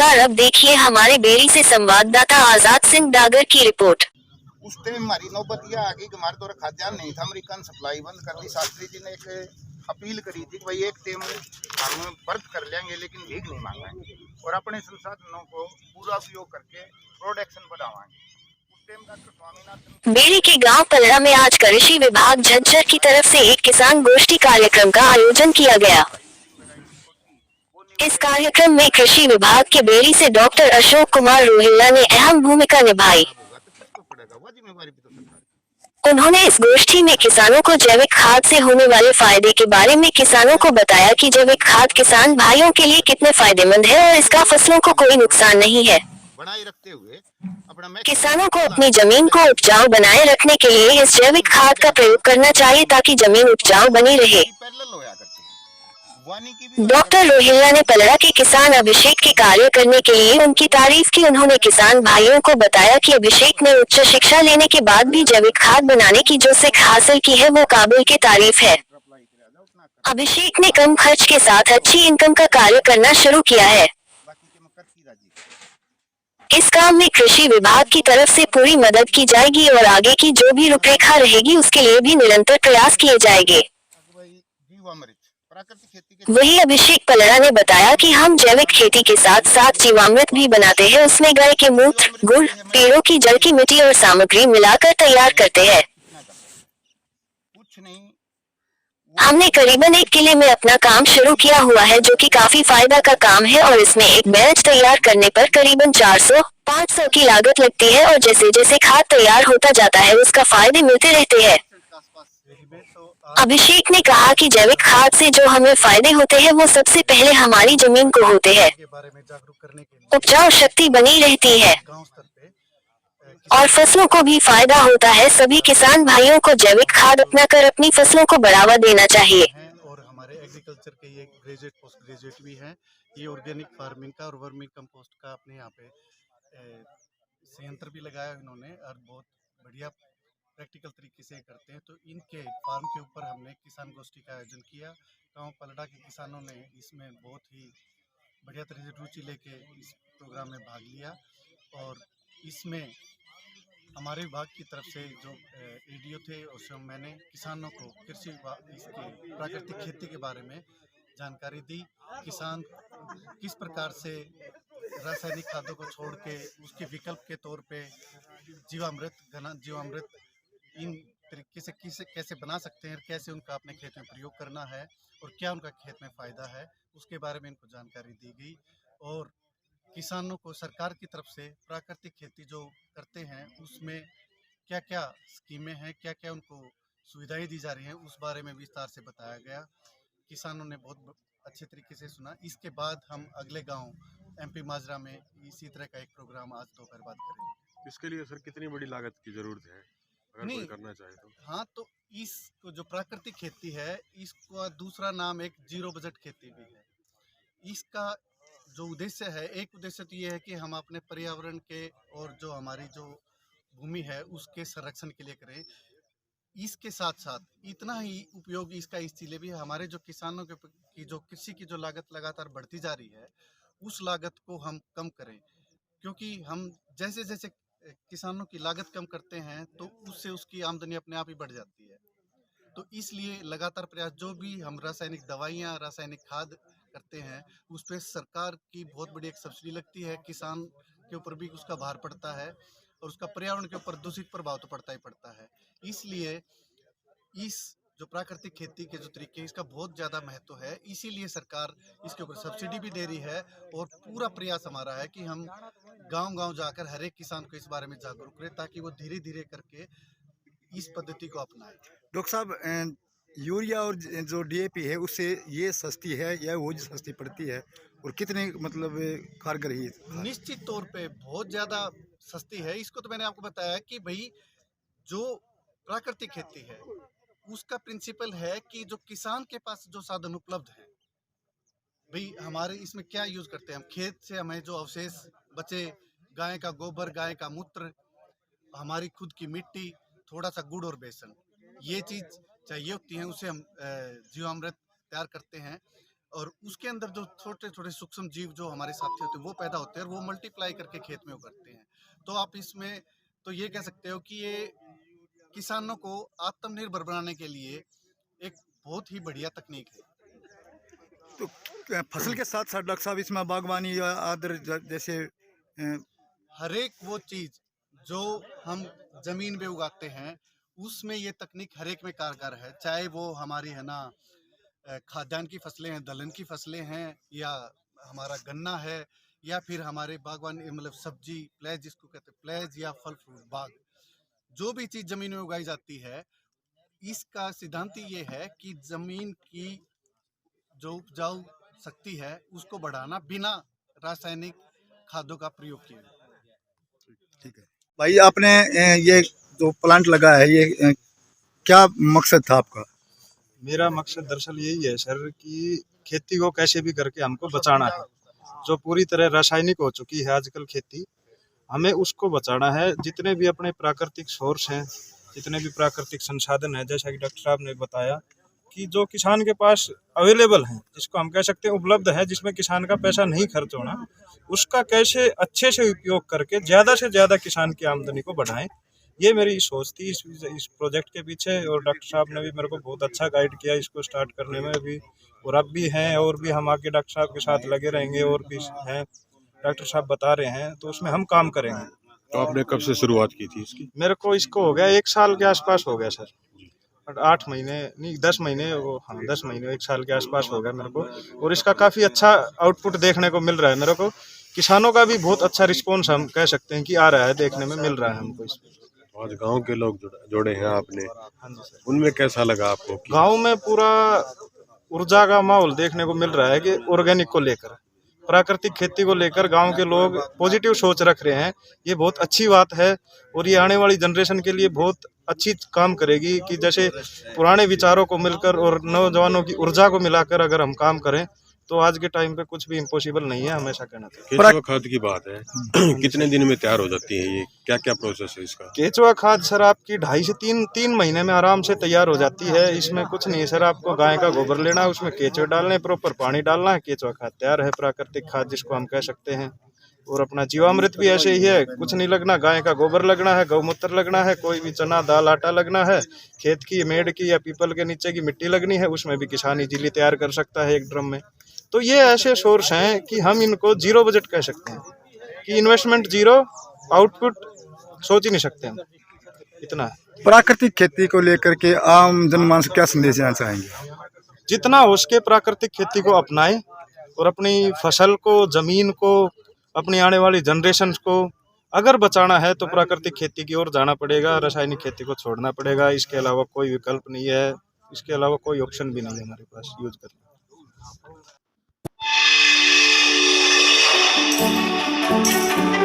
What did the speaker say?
नमस्कार, अब देखिए हमारे बेड़ी से संवाददाता आजाद सिंह डागर की रिपोर्ट। उस टाइम हमारी नौबत यह आ गई कि हमारे द्वारा खाद्यान्न नहीं था, अमेरिकन सप्लाई बंद कर दी। शास्त्री जी ने एक अपील करी थी कि भाई एक टाइम हम व्रत कर लेंगे लेकिन भीख नहीं मांगेंगे और अपने संसाधनों को पूरा उपयोग करके प्रोडक्शन बढ़ावाएंगे। उस टाइम डॉक्टर स्वामीनाथन बेड़ी के गांव पलड़ा में आज कृषि विभाग झज्जर की तरफ से एक किसान गोष्ठी कार्यक्रम का आयोजन किया गया। इस कार्यक्रम में कृषि विभाग के बेड़ी से डॉक्टर अशोक कुमार रोहिल्ला ने अहम भूमिका निभाई। होगा तो किसको पड़ेगा, वह जिम्मेवारी भी तो सरकार की। उन्होंने इस गोष्ठी में किसानों को जैविक खाद से होने वाले फायदे के बारे में किसानों को बताया कि जैविक खाद किसान भाइयों के लिए कितने फायदेमंद है और इसका फसलों को कोई नुकसान नहीं है। बनाए रखते हुए अपना किसानों को अपनी जमीन को उपजाऊ बनाए रखने के लिए इस जैविक खाद का प्रयोग करना चाहिए ताकि जमीन उपजाऊ बनी रहे। डॉक्टर रोहिल्ला ने पलड़ा के किसान अभिषेक के कार्य करने के लिए उनकी तारीफ की। उन्होंने किसान भाइयों को बताया कि अभिषेक ने उच्च शिक्षा लेने के बाद भी जैविक खाद बनाने की जो सीख हासिल की है वो काबिल की तारीफ है। अभिषेक ने कम खर्च के साथ अच्छी इनकम का कार्य करना शुरू किया है। इस काम में कृषि विभाग की तरफ से पूरी मदद की जाएगी और आगे की जो भी रूपरेखा रहेगी उसके लिए भी निरंतर प्रयास किए जाएंगे। वही अभिषेक पलड़ा ने बताया कि हम जैविक खेती के साथ साथ जीवामृत भी बनाते हैं। उसमें गाय के मूत्र, गुड़, पेड़ों की जड़ की मिट्टी और सामग्री मिलाकर तैयार करते हैं। हमने करीबन 1 किले में अपना काम शुरू किया हुआ है जो कि काफी फायदा का काम है और इसमें एक बैच तैयार करने पर करीबन 400-500 की लागत लगती है और जैसे जैसे खाद तैयार होता जाता है उसका फायदे मिलते रहते हैं। अभिषेक ने कहा कि जैविक खाद से जो हमें फायदे होते हैं वो सबसे पहले हमारी जमीन को होते हैं, उपजाऊ शक्ति बनी रहती है और फसलों को भी फायदा होता है। सभी किसान भाइयों को जैविक खाद अपनाकर अपनी फसलों को बढ़ावा देना चाहिए। और हमारे एग्रीकल्चर के ये ग्रेजुएट पोस्ट ग्रेजुएट भी हैं। ये ऑर्गेनिक फार्मिंग का और वर्मी कंपोस्ट का अपने यहाँ पे संयंत्र भी लगाया इन्होंने और बहुत बढ़िया प्रैक्टिकल तरीके से करते हैं। तो इनके फार्म के ऊपर हमने किसान गोष्ठी का आयोजन किया। गाँव पलड़ा के किसानों ने इसमें बहुत ही बढ़िया तरह से रुचि लेके इस प्रोग्राम में भाग लिया और इसमें हमारे विभाग की तरफ से जो एडीओ थे उसमें मैंने किसानों को कृषि इसके प्राकृतिक खेती के बारे में जानकारी दी। किसान किस प्रकार से रासायनिक खादों को छोड़ के उसके विकल्प के तौर पे जीवामृत, घना जीवामृत इन तरीके से कैसे बना सकते हैं, कैसे उनका अपने खेत में प्रयोग करना है और क्या उनका खेत में फ़ायदा है, उसके बारे में इनको जानकारी दी गई। और किसानों को सरकार की तरफ से प्राकृतिक खेती जो करते हैं उसमें क्या क्या स्कीमें हैं, क्या क्या उनको सुविधाएं दी जा रही हैं, उस बारे में विस्तार से बताया गया। किसानों ने बहुत अच्छे तरीके से सुना। इसके बाद हम अगले गांव एमपी माजरा में इसी तरह का एक प्रोग्राम आज दोपहर बाद करेंगे। इसके लिए सर कितनी बड़ी लागत की जरूरत है अगर कोई करना चाहे तो? हाँ, तो इस जो प्राकृतिक खेती है इसका दूसरा नाम एक जीरो बजट खेती भी है। इसका जो उद्देश्य है, एक उद्देश्य तो ये है कि हम अपने पर्यावरण के और जो हमारी जो भूमि है उसके संरक्षण के लिए करें। इसके साथ साथ इतना ही उपयोग इसका इसलिए भी हमारे जो किसानों की जो कृषि की जो लागत लगातार बढ़ती जा रही है उस लागत को हम कम करें, क्योंकि हम जैसे जैसे किसानों की लागत कम करते हैं तो उससे उसकी आमदनी अपने आप ही बढ़ जाती है। तो इसलिए लगातार प्रयास, जो भी हम रासायनिक दवाइयाँ, रासायनिक खाद करते हैं उस पर सरकार की बहुत बड़ी एक सब्सिडी लगती है। किसान के ऊपर भी उसका भार पड़ता है और उसका पर्यावरण के ऊपर दूषित प्रभाव तो पड़ता ही पड़ता है। इसलिए इस जो प्राकृतिक खेती के जो तरीके इसका बहुत ज़्यादा महत्व है, इसीलिए सरकार इसके ऊपर सब्सिडी भी दे रही है और पूरा प्रयास हमारा है कि हम गांव-गांव जाकर हर एक किसान को इस बारे में जागरूक करें ताकि वो धीरे धीरे करके इस पद्धति को अपनाएं। डॉक्टर साहब, यूरिया और जो डीएपी है उससे ये सस्ती है या वो जो सस्ती पड़ती है और कितने मतलब कारगर है? निश्चित तौर पे बहुत ज़्यादा सस्ती है। इसको तो मैंने आपको बताया कि भाई जो प्राकृतिक खेती है उसका प्रिंसिपल है कि जो किसान के पास जो साधन उपलब्ध है, भाई हमारे इसमें क्या यूज़ करते हैं हम, खेत से हमें जो अवशेष बचे, गाय का गोबर, गाय का मूत्र, हमारी खुद की मिट्टी, थोड़ा सा गुड़ और बेसन, ये चीज़ चाहिए होती है। उसे हम जीवामृत तैयार करते हैं और उसके अंदर जो छोटे छोटे सूक्ष्म जीव जो हमारे साथी होते हैं वो पैदा होते हैं और वो मल्टीप्लाई करके खेत में उगते हैं। तो आप इसमें तो ये कह सकते हो कि ये किसानों को आत्मनिर्भर बनाने के लिए एक बहुत ही बढ़िया तकनीक है। तो फसल के साथ साथ डॉक्टर साहब इसमें बागवानी या अदर जैसे हर एक वो चीज जो हम जमीन पे उगाते हैं उसमें ये तकनीक हर एक में कारगर है, चाहे वो हमारी है ना खाद्यान्न की फसलें हैं, दलहन की फसलें हैं, या हमारा गन्ना है, या फिर हमारे बागवानी मतलब सब्जी प्लेज जिसको कहते हैं प्लेज, या फल फ्रूट बाग, जो भी चीज जमीन में उगाई जाती है इसका सिद्धांत ये है कि जमीन की जो उपजाऊ शक्ति है उसको बढ़ाना बिना रासायनिक खादों का प्रयोग किए। ठीक है भाई, आपने ये जो प्लांट लगा है ये क्या मकसद था आपका? मेरा मकसद दरअसल यही है सर कि खेती को कैसे भी करके हमको बचाना है। जो पूरी तरह रासायनिक हो चुकी है आजकल खेती, हमें उसको बचाना है। जितने भी अपने प्राकृतिक सोर्स हैं, जितने भी प्राकृतिक संसाधन हैं, जैसा कि डॉक्टर साहब ने बताया कि जो किसान के पास अवेलेबल हैं, जिसको हम कह सकते हैं उपलब्ध है, जिसमें किसान का पैसा नहीं खर्च होना, उसका कैसे अच्छे से उपयोग करके ज़्यादा से ज़्यादा किसान की आमदनी को बढ़ाएं। ये मेरी सोच थी इस प्रोजेक्ट के पीछे, और डॉक्टर साहब ने भी मेरे को बहुत अच्छा गाइड किया इसको स्टार्ट करने में भी, और अब भी हैं, और भी हम आगे डॉक्टर साहब के साथ लगे रहेंगे, और भी हैं डॉक्टर साहब बता रहे हैं, तो उसमें हम काम करेंगे। तो आपने कब से शुरुआत की थी इसकी? मेरे को इसको हो गया 1 साल के आसपास हो गया सर, 8 महीने नहीं 10 महीने, वो हाँ 10 महीने 1 साल के आसपास हो गया मेरे को, और इसका काफ़ी अच्छा आउटपुट देखने को मिल रहा है मेरे को। किसानों का भी बहुत अच्छा रिस्पॉन्स हम कह सकते हैं कि आ रहा है, देखने में मिल रहा है हमको इसमें। आज गांव के लोग जोड़े हैं आपने, हाँ जी सर। उनमें कैसा लगा आपको? गांव में पूरा ऊर्जा का माहौल देखने को मिल रहा है कि ऑर्गेनिक को लेकर, प्राकृतिक खेती को लेकर गांव के लोग पॉजिटिव सोच रख रहे हैं। ये बहुत अच्छी बात है, और ये आने वाली जनरेशन के लिए बहुत अच्छी काम करेगी कि जैसे पुराने विचारों को मिलकर और नौजवानों की ऊर्जा को मिलाकर अगर हम काम करें तो आज के टाइम पे कुछ भी इम्पॉसिबल नहीं है, हमेशा कहना चाहिए। केचुआ खाद की बात है, कितने दिन में तैयार हो जाती है ये? क्या क्या प्रोसेस है इसका? केचुआ खाद सर आपकी 2.5 से 3 महीने में आराम से तैयार हो जाती है। इसमें कुछ नहीं है सर, आपको गाय का गोबर लेना है, उसमें केचुए डालने, प्रॉपर पानी डालना है, केचुआ खाद तैयार है, प्राकृतिक खाद जिसको हम कह सकते हैं। और अपना जीवामृत भी ऐसे ही है, कुछ नहीं लगना, गाय का गोबर लगना है, गौमूत्र लगना है, कोई भी चना दाल आटा लगना है, खेत की मेड़ की या पीपल के नीचे की मिट्टी लगनी है, उसमें भी किसान इजीली तैयार कर सकता है 1 ड्रम में। तो ये ऐसे सोर्स हैं कि हम इनको जीरो बजट कह सकते हैं, कि इन्वेस्टमेंट जीरो, आउटपुट सोच ही नहीं सकते हम, इतना है। प्राकृतिक खेती को लेकर के आम जनमानस क्या संदेश देना चाहेंगे? जितना हो सके प्राकृतिक खेती को अपनाएं, और अपनी फसल को, जमीन को, अपनी आने वाली जनरेशन को अगर बचाना है तो प्राकृतिक खेती की ओर जाना पड़ेगा, रासायनिक खेती को छोड़ना पड़ेगा। इसके अलावा कोई विकल्प नहीं है, इसके अलावा कोई ऑप्शन भी नहीं है हमारे पास यूज करने।